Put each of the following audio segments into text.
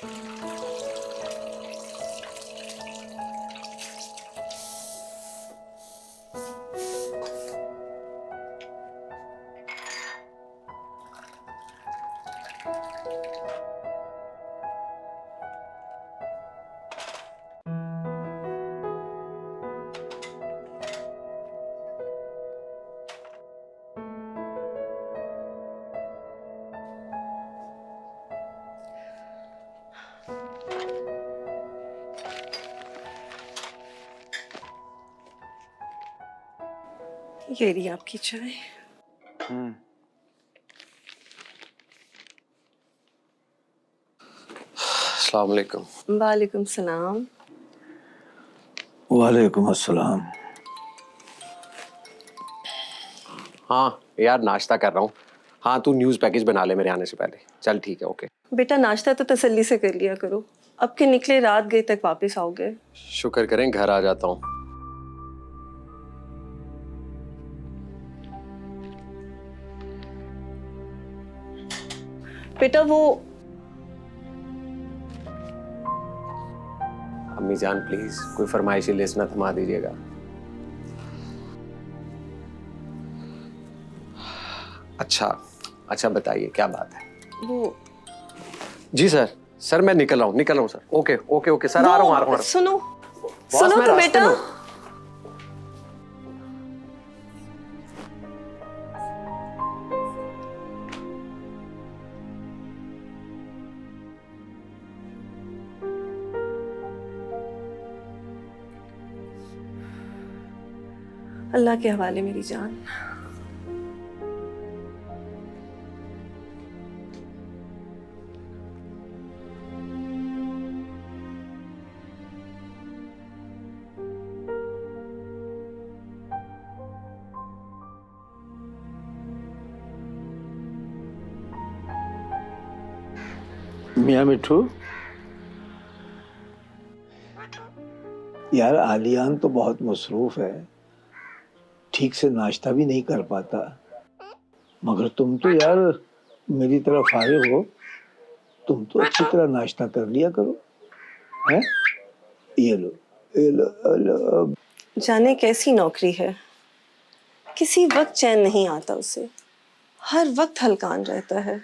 ये रही आपकी चाय। अस्सलाम वालेकुम। वालेकुम सलाम। वालेकुम अस्सलाम। हाँ यार, नाश्ता कर रहा हूँ। हाँ, तू न्यूज़ पैकेज बना ले मेरे आने से पहले। चल ठीक है, ओके। बेटा नाश्ता तो तसल्ली से कर लिया करो, अब के निकले रात गए तक वापस आओगे। शुक्र करें घर आ जाता हूँ। बेटा वो अम्मी जान प्लीज कोई फरमाइशी लिस्ट ना थमा दीजिएगा। अच्छा बताइए क्या बात है। वो जी सर मैं निकल रहा हूँ सर। ओके सर, आ रहा हूँ। सुनो बॉस, मैं तो रास्ते बेटा। में हूँ। अल्लाह के हवाले मेरी जान। मियाँ मिठू, यार आलियान तो बहुत मसरूफ है, ठीक से नाश्ता भी नहीं कर पाता, मगर तुम तो यार मेरी तरफ आए हो, तुम तो अच्छी तरह नाश्ता कर लिया करो। हैं? ये लो जाने कैसी नौकरी है, किसी वक्त चैन नहीं आता उसे, हर वक्त हलकान रहता है।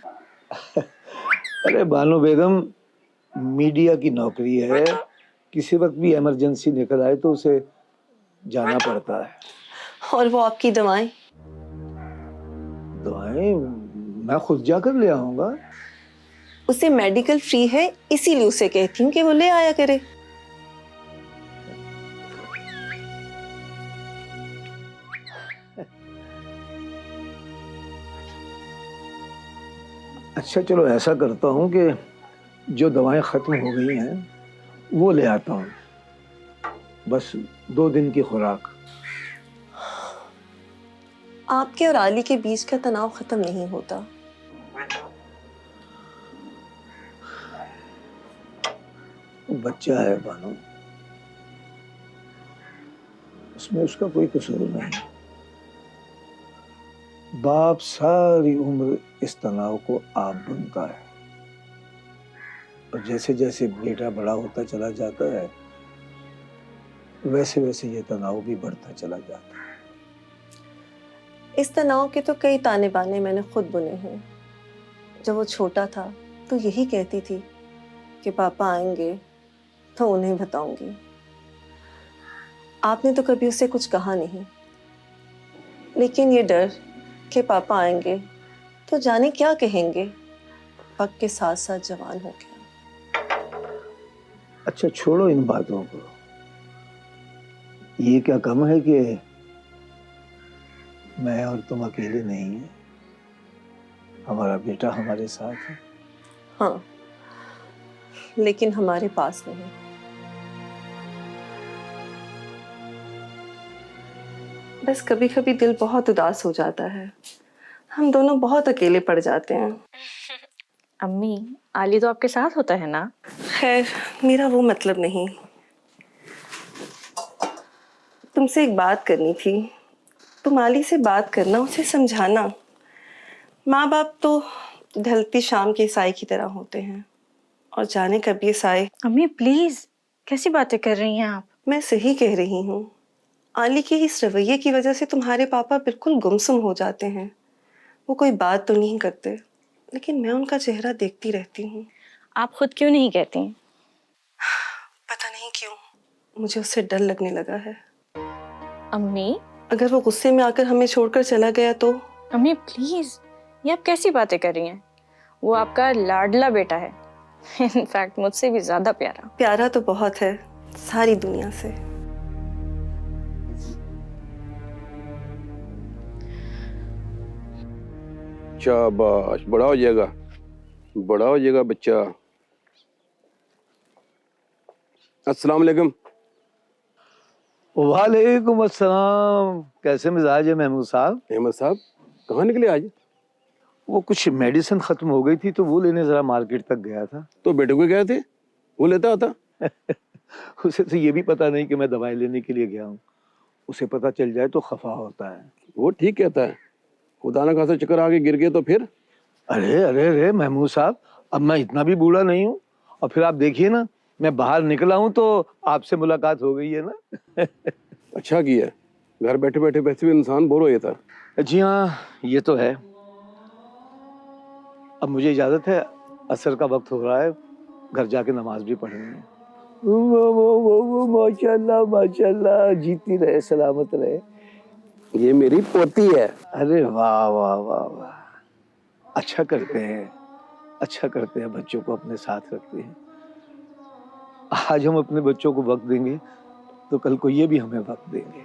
अरे बानो बेगम, मीडिया की नौकरी है, किसी वक्त भी इमरजेंसी निकल आए तो उसे जाना पड़ता है। और वो आपकी दवाएं? दवाएं मैं खुद जाकर ले आऊंगा। उसे मेडिकल फ्री है, इसीलिए उसे कहती हूँ कि वो ले आया करे। अच्छा चलो ऐसा करता हूँ कि जो दवाएं खत्म हो गई हैं वो ले आता हूँ, बस 2 दिन की खुराक। आपके और आली के बीच का तनाव खत्म नहीं होता। बच्चा है बानो, उसमें उसका कोई कसूर नहीं। बाप सारी उम्र इस तनाव को आप बनता है, और जैसे जैसे बेटा बड़ा होता चला जाता है वैसे वैसे ये तनाव भी बढ़ता चला जाता है। इस तनाव के तो कई ताने बाने मैंने खुद बुने हैं। जब वो छोटा था तो यही कहती थी कि पापा आएंगे तो उन्हें बताऊंगी। आपने तो कभी उससे कुछ कहा नहीं, लेकिन ये डर कि पापा आएंगे तो जाने क्या कहेंगे, वक्त के साथ साथ जवान हो गया। अच्छा छोड़ो इन बातों को, ये क्या कम है कि मैं और तुम अकेले नहीं हैं, हमारा बेटा हमारे साथ है। हाँ, लेकिन हमारे पास नहीं। बस कभी कभी दिल बहुत उदास हो जाता है, हम दोनों बहुत अकेले पड़ जाते हैं। अम्मी, आली तो आपके साथ होता है ना? खैर मेरा वो मतलब नहीं। तुमसे एक बात करनी थी, तुम आली से बात करना, उसे समझाना। माँ बाप तो ढलती शाम के साए की तरह होते हैं, और जाने कब ये साए। अम्मी प्लीज, कैसी बातें कर रही हैं आप? मैं सही कह रही हूँ। आली के इस रवैये की वजह से तुम्हारे पापा बिल्कुल गुमसुम हो जाते हैं। वो कोई बात तो नहीं करते, लेकिन मैं उनका चेहरा देखती रहती हूँ। आप खुद क्यों नहीं कहती हैं? पता नहीं क्यों मुझे उससे डर लगने लगा है। अम्मी, अगर वो गुस्से में आकर हमें छोड़कर चला गया तो? अम्मी प्लीज, ये आप कैसी बातें कर रही हैं? वो आपका लाडला बेटा है, इनफैक्ट मुझसे भी ज्यादा प्यारा। प्यारा तो बहुत है सारी दुनिया से। शाबाश, बड़ा हो जाएगा, बड़ा हो जाएगा बच्चा। अस्सलाम वालेकुम। वालेकुम अस्सलाम। कैसे मिजाज है महमूद साहब? अहमद साहब कहाँ निकले आज? वो कुछ मेडिसिन खत्म हो गई थी तो वो लेने जरा मार्केट तक गया था। तो बेटे को गए थे, वो लेता आता। उसे तो ये भी पता नहीं कि मैं दवाई लेने के लिए गया हूँ। उसे पता चल जाए तो खफा होता है। वो ठीक कहता है, खुदा ना खासा चक्कर आके गिर गए तो फिर? अरे अरे अरे महमूद साहब, अब मैं इतना भी बूढ़ा नहीं हूँ। और फिर आप देखिए ना, मैं बाहर निकला हूँ तो आपसे मुलाकात हो गई है ना। अच्छा किया, घर बैठे बैठे वैसे भी इंसान बोर हो जाता। जी हाँ, ये तो है। अब मुझे इजाजत है, असर का वक्त हो रहा है, घर जाके नमाज भी पढ़नी है। वो माशाल्लाह माशाल्लाह, जीती रहे सलामत रहे। ये मेरी पोती है। अरे वाह वाह वाह वाह, अच्छा करते हैं, अच्छा करते हैं, बच्चों को अपने साथ रखते हैं। आज हम अपने बच्चों को वक्त देंगे तो कल को ये भी हमें वक्त देंगे।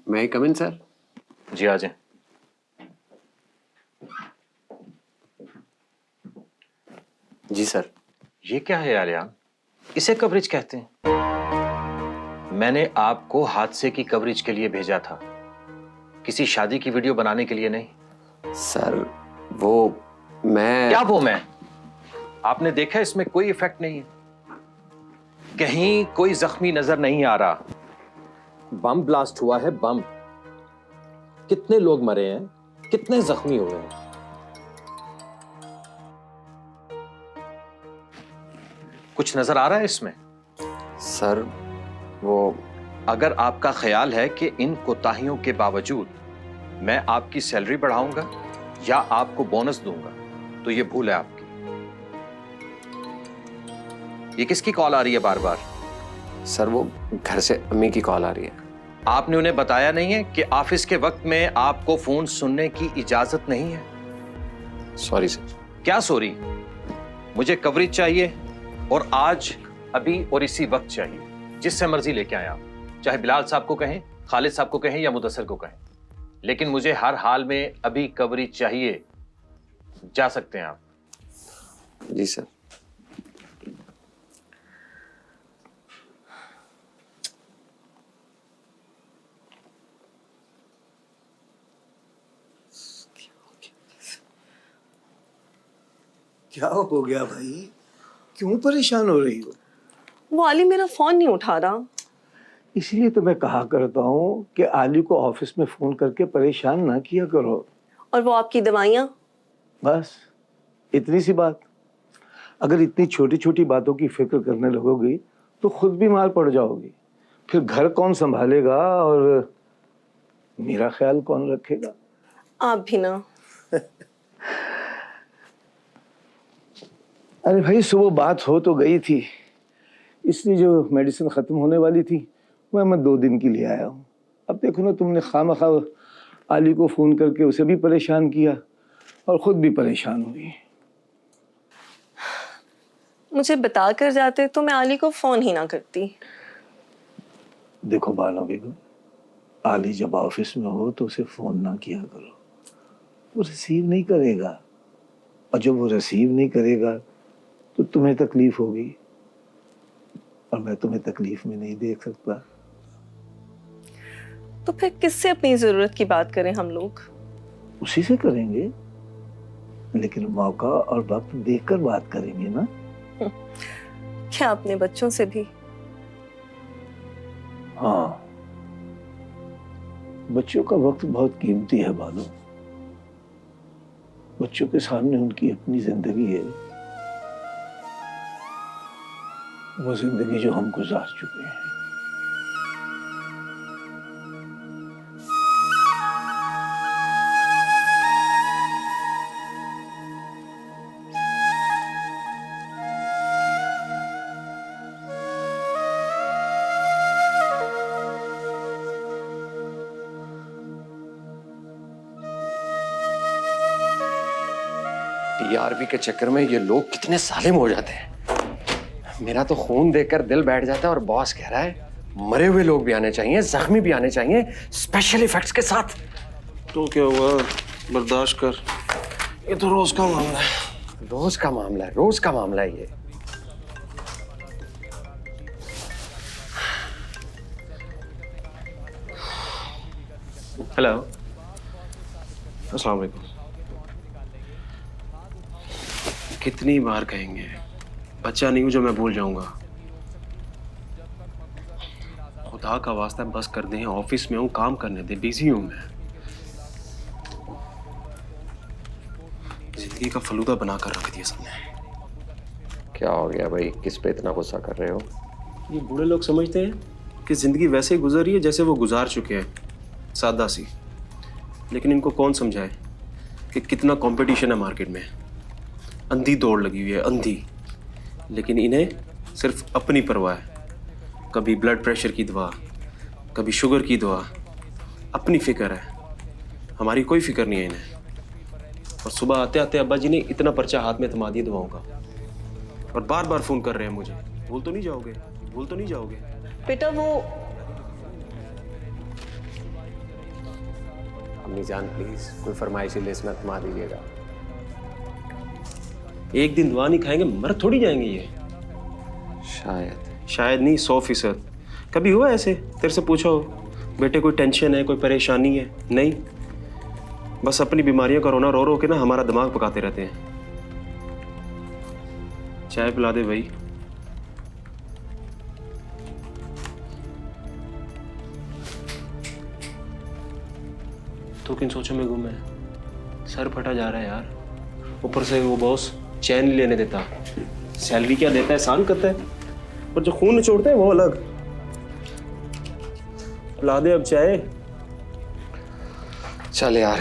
मैं कम इन सर? जी आ जाएं। जी सर। ये क्या है आलियान? इसे कवरेज कहते हैं। मैंने आपको हादसे की कवरेज के लिए भेजा था, किसी शादी की वीडियो बनाने के लिए नहीं। सर वो मैं क्या वो मैं? आपने देखा इसमें कोई इफेक्ट नहीं है, कहीं कोई जख्मी नजर नहीं आ रहा। बम ब्लास्ट हुआ है, बम। कितने लोग मरे हैं, कितने जख्मी हुए हैं? कुछ नजर आ रहा है इसमें? सर वो अगर आपका ख्याल है कि इन कोताहियों के बावजूद मैं आपकी सैलरी बढ़ाऊंगा या आपको बोनस दूंगा, तो ये भूल है आपकी। ये किसकी कॉल आ रही है बार बार? सर वो घर से अम्मी की कॉल आ रही है। आपने उन्हें बताया नहीं है कि ऑफिस के वक्त में आपको फोन सुनने की इजाजत नहीं है? Sorry sir. क्या सॉरी? मुझे कवरेज चाहिए, और आज, अभी और इसी वक्त चाहिए। जिससे मर्जी लेके आए आप, चाहे बिलाल साहब को कहें, खालिद साहब को कहें या मुदस्सिर को कहें, लेकिन मुझे हर हाल में अभी कवरेज चाहिए। जा सकते हैं आप। जी सर। क्या हो गया भाई, क्यों परेशान हो रही हो? वो आली मेरा फोन नहीं उठा रहा। इसलिए तो मैं कहा करता हूँ कि आली को ऑफिस में फोन करके परेशान ना किया करो। और वो आपकी दवाइयाँ? बस इतनी सी बात। अगर इतनी छोटी छोटी बातों की फिक्र करने लगोगी तो खुद बीमार पड़ जाओगी। फिर घर कौन संभालेगा और मेरा ख्याल कौन रखेगा? आप भी ना। अरे भाई, सुबह बात हो तो गई थी, इसलिए जो मेडिसिन खत्म होने वाली थी वह मैं 2 दिन के लिए आया हूँ। अब देखो ना, तुमने खामखा आली को फोन करके उसे भी परेशान किया और खुद भी परेशान हुई। मुझे बता कर जाते तो मैं आली को फोन ही ना करती। देखो बानो बेगम, आली जब ऑफिस में हो तो उसे फोन ना किया करो, वो रिसीव नहीं करेगा, और जब वो रिसीव नहीं करेगा तो तुम्हें तकलीफ होगी, और मैं तुम्हें तकलीफ में नहीं देख सकता। तो फिर किससे अपनी जरूरत की बात करें हम लोग? उसी से करेंगे, लेकिन मौका और वक्त देखकर बात करेंगे ना। क्या अपने बच्चों से भी? हाँ, बच्चों का वक्त बहुत कीमती है बानो। बच्चों के सामने उनकी अपनी जिंदगी है, वो जिंदगी जो हम गुजार चुके हैं। टीआरपी के चक्कर में ये लोग कितने सालिम हो जाते हैं। मेरा तो खून देखकर दिल बैठ जाता है और बॉस कह रहा है मरे हुए लोग भी आने चाहिए, जख्मी भी आने चाहिए, स्पेशल इफेक्ट्स के साथ। तो क्या हुआ, बर्दाश्त कर, ये तो रोज का मामला है। रोज का मामला है, रोज का मामला है ये। हेलो, अस्सलाम वालेकुम। कितनी बार कहेंगे, बच्चा नहीं हूं जो मैं भूल जाऊंगा। खुदा का वास्ता बस कर दें, ऑफिस में हूं, काम करने दे, बिजी हूं मैं। जिंदगी का फलूदा बनाकर रख दिया सबने। क्या हो गया भाई, किस पे इतना गुस्सा कर रहे हो? ये बूढ़े लोग समझते हैं कि जिंदगी वैसे ही गुजर रही है जैसे वो गुजार चुके हैं, सादा सी। लेकिन इनको कौन समझाए कि कितना कंपटीशन है मार्केट में, अंधी दौड़ लगी हुई है, अंधी। लेकिन इन्हें सिर्फ अपनी परवाह है। कभी ब्लड प्रेशर की दवा, कभी शुगर की दवा, अपनी फिक्र है। हमारी कोई फिक्र नहीं है इन्हें। और सुबह आते आते अब्बा जी ने इतना पर्चा हाथ में थमा दिया दवाओं का, और बार बार फोन कर रहे हैं मुझे, भूल तो नहीं जाओगे, भूल तो नहीं जाओगे। बेटा वो अम्मी जान प्लीज कोई फरमाइशी लिस्ट मत थमा दीजिएगा। एक दिन दवा नहीं खाएंगे मर थोड़ी जाएंगे ये। शायद नहीं, 100%। कभी हुआ ऐसे तेरे से पूछा हो बेटे कोई टेंशन है, कोई परेशानी है? नहीं, बस अपनी बीमारियों का रोना रो रो के ना हमारा दिमाग पकाते रहते हैं। चाय पिला दे भाई। तो किन सोचों में गुम है, सर फटा जा रहा है यार। ऊपर से वो बॉस चैन नहीं लेने देता, सैलरी क्या देता है, एहसान करता है, और जो खून निचोड़ता है वो अलग। पिला दे अब चाय। चल यार,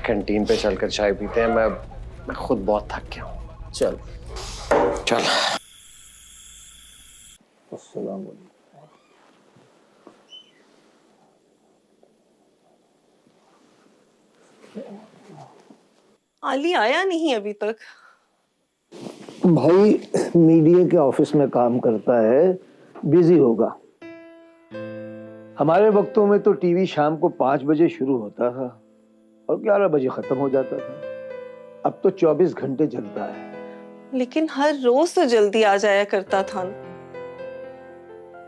कैंटीन पे चलकर चाय पीते हैं। मैं खुद बहुत थक गया हूँ। चल चल। अस्सलाम वालेकुम। आली आया नहीं अभी तक। भाई मीडिया के ऑफिस में काम करता है, बिजी होगा। हमारे वक्तों में तो टीवी शाम को 5 बजे शुरू होता था और 11 बजे खत्म हो जाता था। अब तो 24 घंटे चलता है। लेकिन हर रोज तो जल्दी आ जाया करता था।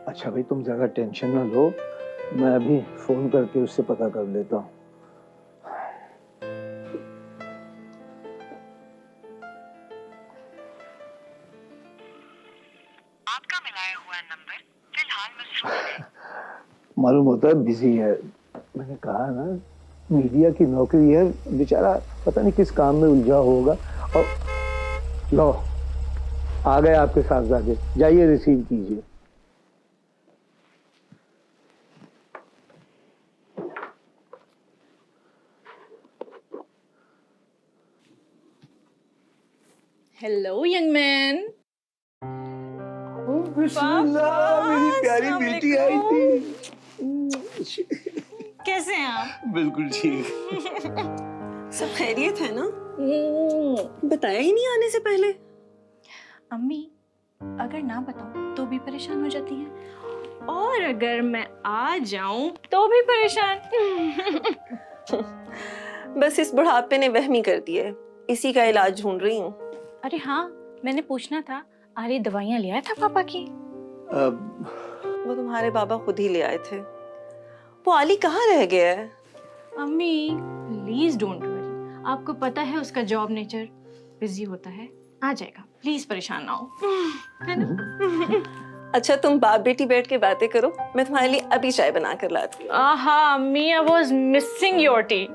अच्छा भाई तुम ज्यादा टेंशन ना लो, मैं अभी फोन करके उससे पता कर लेता हूँ। आपका मिलाया हुआ नंबर फिलहाल मसरूफ है। मालूम होता है बिजी है। मैंने कहा ना मीडिया की नौकरी है, बेचारा पता नहीं किस काम में उलझा होगा। और लो आ गए आपके साहबजादे, जाइए रिसीव कीजिए। Hello young man. बिस्मिल्लाह, मेरी प्यारी बेटी आई थी। कैसे हैं आप? बिल्कुल ठीक। सब खैरियत है ना? बताया ही नहीं आने से पहले। अम्मी अगर ना बताऊं तो भी परेशान हो जाती हैं, और अगर मैं आ जाऊं तो भी परेशान। बस इस बुढ़ापे ने वहमी कर दिया है, इसी का इलाज ढूंढ रही हूँ। अरे हाँ, मैंने पूछना था, आर्य दवाइयाँ ले आया था पापा की? वो तुम्हारे बाबा खुद ही ले आए थे। वो आली कहाँ रह गया है? अम्मी प्लीज डोंट वरी, आपको पता है उसका जॉब नेचर बिजी होता है, आ जाएगा, प्लीज परेशान ना हो, है ना? अच्छा तुम बाप बेटी बैठ के बातें करो, मैं तुम्हारे लिए अभी चाय बना कर लाती हूँ। आहा अम्मी, I was missing your T.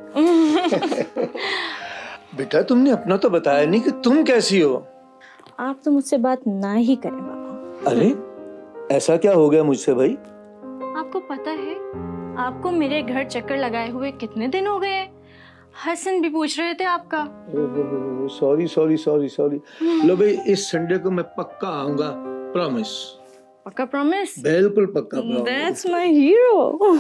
बेटा तुमने अपना तो बताया नहीं कि तुम कैसी हो। आप तो मुझसे बात ना ही करें पापा। अरे ऐसा क्या हो गया मुझसे भाई? आपको पता है आपको मेरे घर चक्कर लगाए हुए कितने दिन हो गए हैं? हसन भी पूछ रहे थे आपका। Sorry sorry sorry sorry. लो भाई, इस संडे को मैं पक्का आऊंगा, प्रॉमिस। पक्का प्रॉमिस? बिल्कुल पक्का प्रॉमिस। That's my hero.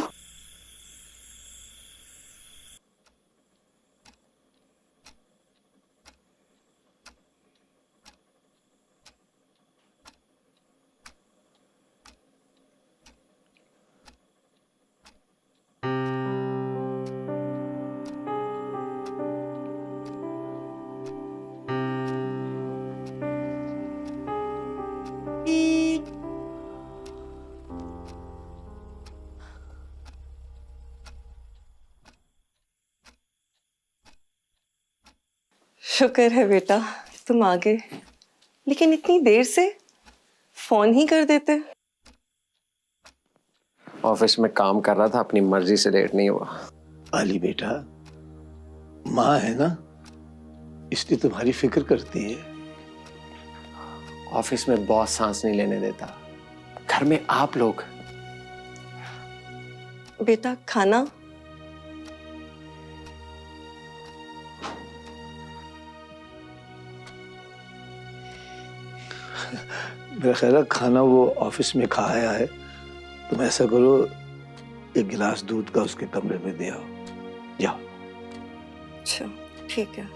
शुक्र है बेटा तुम आ गए, लेकिन इतनी देर से फोन ही कर देते। ऑफिस में काम कर रहा था, अपनी मर्जी से लेट नहीं हुआ। अली बेटा, माँ है ना, इसलिए तुम्हारी फिक्र करती है। ऑफिस में बॉस सांस नहीं लेने देता, घर में आप लोग। बेटा खाना? मेरा ख्याल है खाना वो ऑफिस में खा आया है। तुम ऐसा करो, एक गिलास दूध का उसके कमरे में दे आओ, जाओ। अच्छा ठीक है।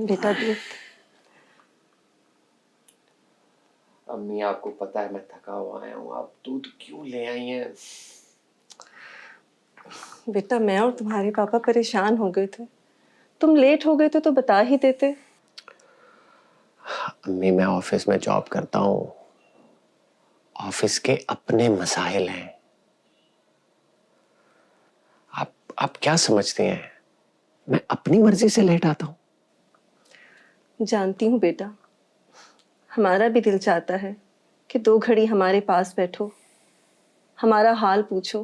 बेटा दूध। अम्मी आपको पता है मैं थका हुआ आया हूँ, आप दूध क्यों ले आई हैं? बेटा मैं और तुम्हारे पापा परेशान हो गए थे, तुम लेट हो गए थे तो बता ही देते। अम्मी मैं ऑफिस में जॉब करता हूँ, ऑफिस के अपने मसाइल हैं। आप क्या समझते हैं मैं अपनी मर्जी से लेट आता हूँ? जानती हूँ बेटा, हमारा भी दिल चाहता है कि 2 घड़ी हमारे पास बैठो, हमारा हाल पूछो।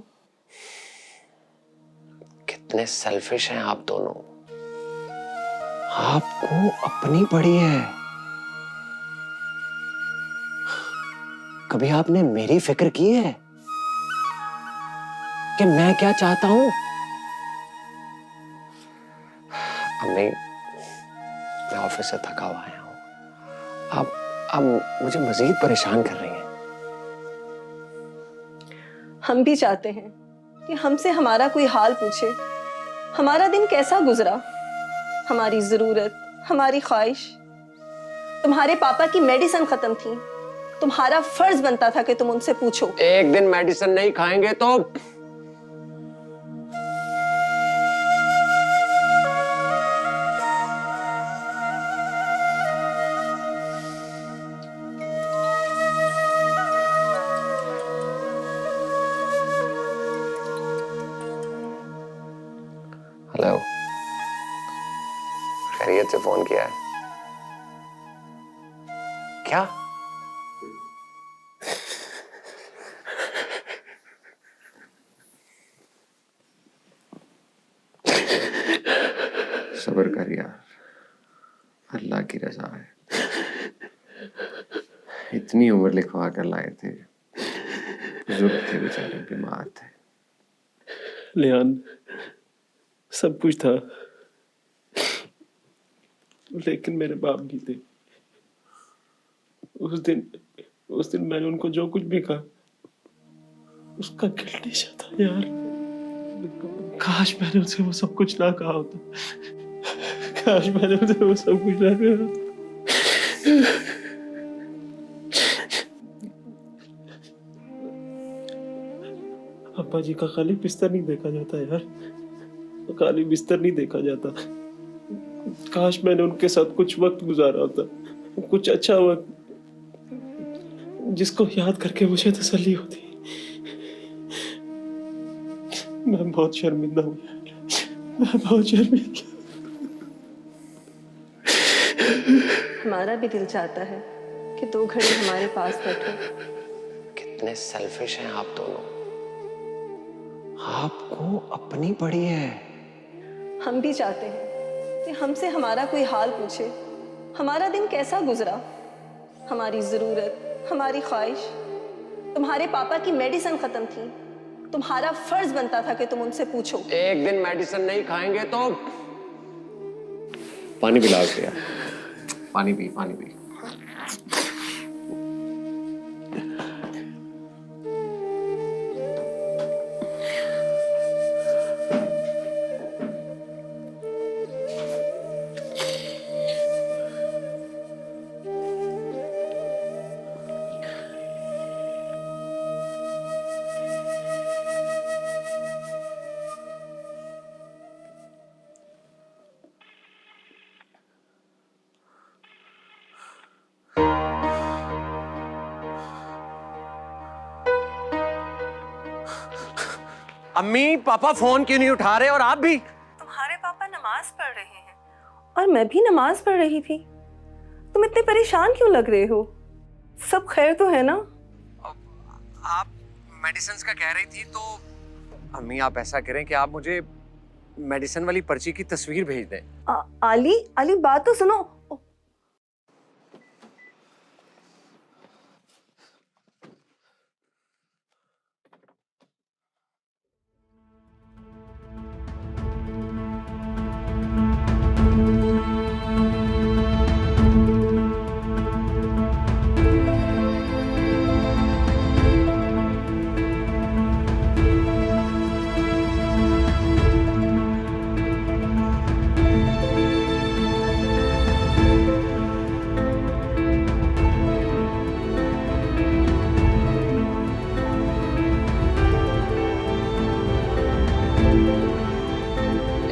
कितने सेल्फिश हैं आप दोनों। आपको अपनी पड़ी है, कभी आपने मेरी फिक्र की है कि मैं क्या चाहता हूं? अम्मी मैं ऑफिस से थका हुआ आया हूं, आप मुझे मजीद परेशान कर रही हैं। हम भी चाहते हैं कि हमसे हमारा कोई हाल पूछे, हमारा दिन कैसा गुजरा, हमारी जरूरत, हमारी ख्वाहिश। तुम्हारे पापा की मेडिसिन खत्म थी, तुम्हारा फर्ज बनता था कि तुम उनसे पूछो। एक दिन मेडिसिन नहीं खाएंगे तो हेलो, खैरियत से फोन किया है क्या? सब्र कर यार, अल्लाह की रजा है। इतनी उम्र लिखवा कर लाए थे, बुजुर्ग थे बेचारे, बीमार थे। लियान, सब कुछ था, लेकिन मेरे बाप नहीं थे। उस दिन मैंने उनको जो कुछ भी कहा उसका गिल्टी सा था यार। काश मैंने उनसे वो सब कुछ ना कहा होता, काश मैंने उनसे वो सब कुछ ना कहा होता। अब्बा जी का खाली बिस्तर नहीं देखा जाता यार, खाली बिस्तर नहीं देखा जाता। काश मैंने उनके साथ कुछ वक्त गुजारा होता, कुछ अच्छा वक्त जिसको याद करके मुझे तसल्ली होती। मैं बहुत शर्मिंदा हूँ, मैं बहुत शर्मिंदा। हमारा भी दिल चाहता है कि 2 घड़ी हमारे पास बैठो। कितने सेल्फिश हैं आप दोनों। आपको अपनी पड़ी है। हम भी चाहते हैं कि हमसे हमारा कोई हाल पूछे, हमारा दिन कैसा गुजरा, हमारी जरूरत, हमारी ख्वाहिश। तुम्हारे पापा की मेडिसिन खत्म थी, तुम्हारा फर्ज बनता था कि तुम उनसे पूछो। एक दिन मेडिसिन नहीं खाएंगे तो पानी पिलाओ से यार। पानी पी, पानी पी। अम्मी पापा फोन क्यों नहीं उठा रहे और आप भी? तुम्हारे पापा नमाज पढ़ रहे हैं और मैं भी नमाज पढ़ रही थी। तुम इतने परेशान क्यों लग रहे हो? सब खैर तो है ना? आप मेडिसिन का कह रही थी तो अम्मी आप ऐसा करें कि आप मुझे मेडिसिन वाली पर्ची की तस्वीर भेज दें। आली बात तो सुनो।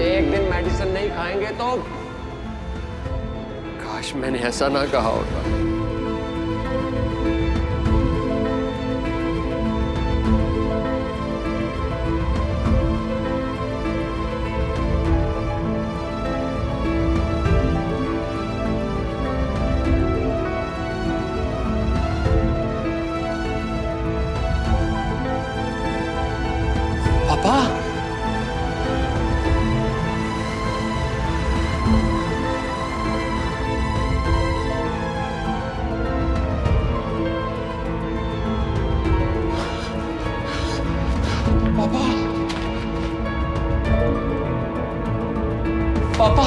एक दिन मेडिसिन नहीं खाएंगे तो काश मैंने ऐसा ना कहा होता। पापा पापा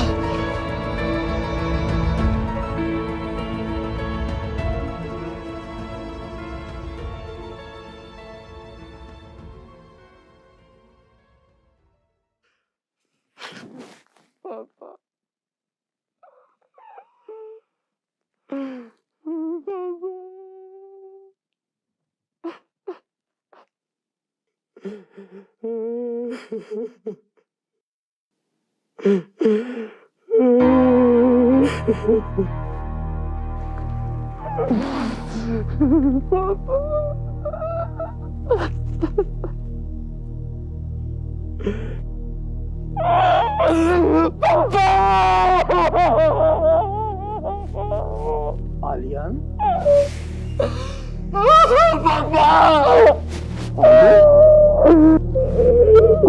आलियान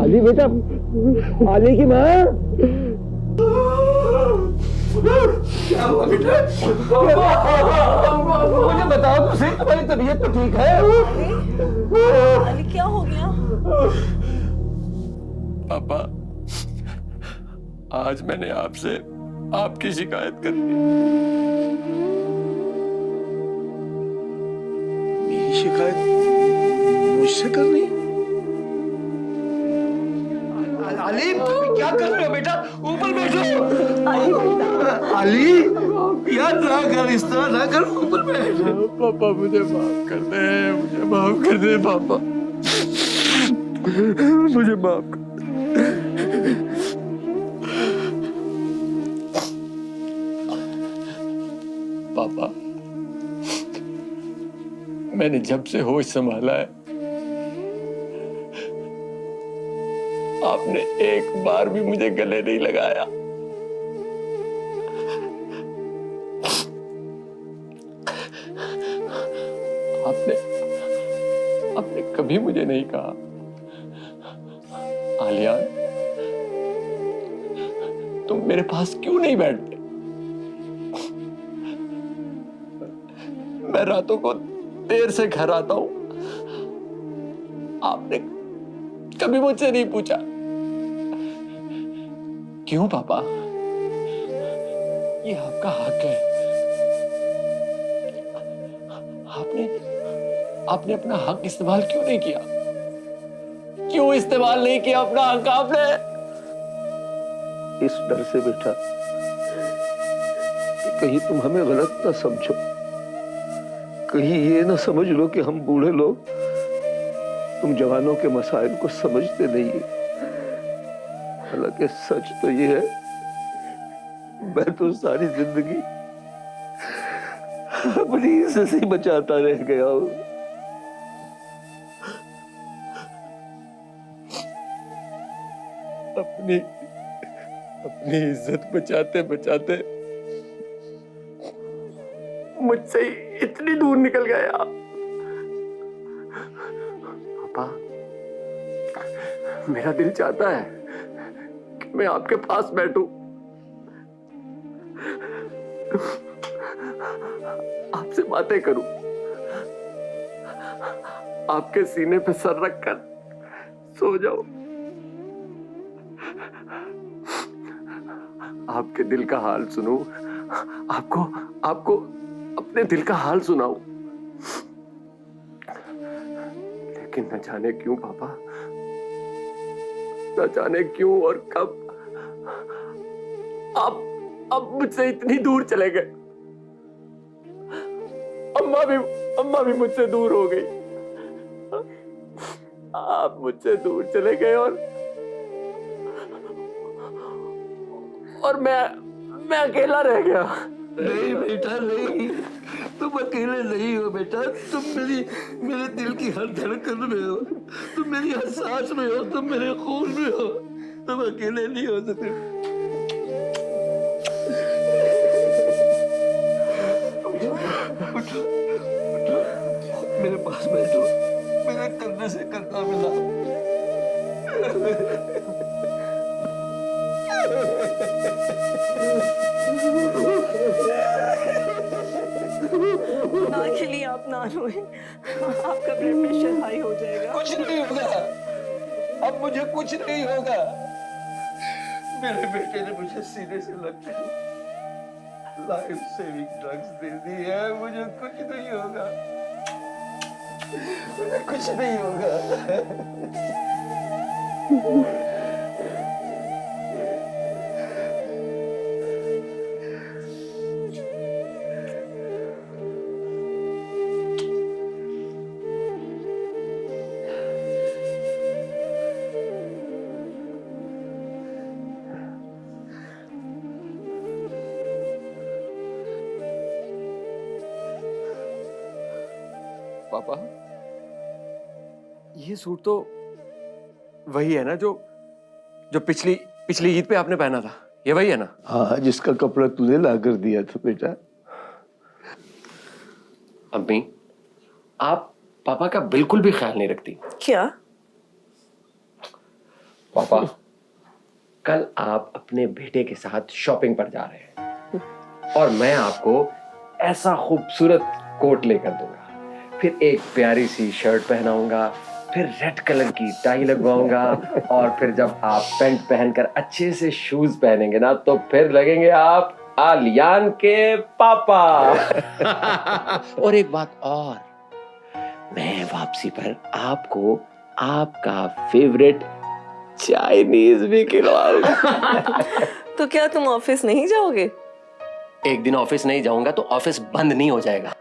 आली बेटा, आली की माँ क्या हुआ बेटा? मुझे बताओ तो सही, तुम्हारी तबीयत तो ठीक है? आली क्या हो गया? पापा आज मैंने आपसे आपकी शिकायत कर दी। मेरी शिकायत मुझसे करनी? आली क्या कर रहे हो बेटा? ऊपर बैठो। आली यार ना कर, इस तरह ना कर, ऊपर बैठ। पापा मुझे माफ कर दे, मुझे माफ कर दे पापा, मुझे माफ कर दे। पापा मैंने जब से होश संभाला है आपने एक बार भी मुझे गले नहीं लगाया। आपने कभी मुझे नहीं कहा, आलियान तुम मेरे पास क्यों नहीं बैठते? मैं रातों को देर से घर आता हूं, आपने कभी मुझसे नहीं पूछा। क्यों पापा? ये आपका हक है। आपने अपना हक इस्तेमाल क्यों नहीं किया? क्यों इस्तेमाल नहीं किया अपना हक आपने? इस डर से बेटा कि कहीं तुम हमें गलत ना समझो, कहीं ये ना समझ लो कि हम बूढ़े लोग तुम जवानों के मसाइल को समझते नहीं। हालांकि सच तो ये है, मैं तो सारी जिंदगी अपनी इज्जत ही बचाता रह गया हूं। अपनी इज्जत बचाते बचाते मुझसे इतनी दूर निकल गया। पापा, मेरा दिल चाहता है कि मैं आपके पास बैठूं, आपसे बातें करूं, आपके सीने पे सर रखकर सो जाऊं, आपके दिल का हाल सुनूं, आपको अपने दिल का हाल सुनाऊं। लेकिन न जाने क्यों पापा, न जाने क्यों और कब आप मुझसे इतनी दूर चले गए। अम्मा भी मुझसे दूर हो गई। आप मुझसे दूर चले गए और मैं अकेला रह गया। नहीं बेटा नहीं, तुम अकेले नहीं हो बेटा, तुम मेरे दिल की हर धड़कन में हो, तुम मेरी हर सांस में हो, तुम मेरे खून में हो, तुम अकेले नहीं हो सकते। उठो, मेरे पास बैठो, मेरे कंधे से कंधा मिलाओ। ना के लिए आप ना रोएं, आपका ब्लड प्रेशर हाई हो जाएगा। कुछ नहीं होगा, अब मुझे कुछ नहीं होगा। मेरे बेटे ने मुझे सीने से लगकर लाइफ सेविंग ड्रग्स दे दी है, मुझे कुछ नहीं होगा, मुझे कुछ नहीं होगा। पापा, ये सूट तो वही है ना जो पिछली ईद पे आपने पहना था? ये वही है ना? हाँ, जिसका कपड़ा तूने ला कर दिया था बेटा। अम्मी, आप पापा का बिल्कुल भी ख्याल नहीं रखती। क्या? पापा, कल आप अपने बेटे के साथ शॉपिंग पर जा रहे हैं और मैं आपको ऐसा खूबसूरत कोट लेकर दूंगा, फिर एक प्यारी सी शर्ट पहनाऊंगा, फिर रेड कलर की टाई लगवाऊंगा और फिर जब आप पैंट पहनकर अच्छे से शूज पहनेंगे ना तो फिर लगेंगे आप आलियान के पापा। और एक बात और, मैं वापसी पर आपको आपका फेवरेट चाइनीज भी खिलवाऊंगा। तो क्या तुम ऑफिस नहीं जाओगे? एक दिन ऑफिस नहीं जाऊंगा तो ऑफिस बंद नहीं हो जाएगा।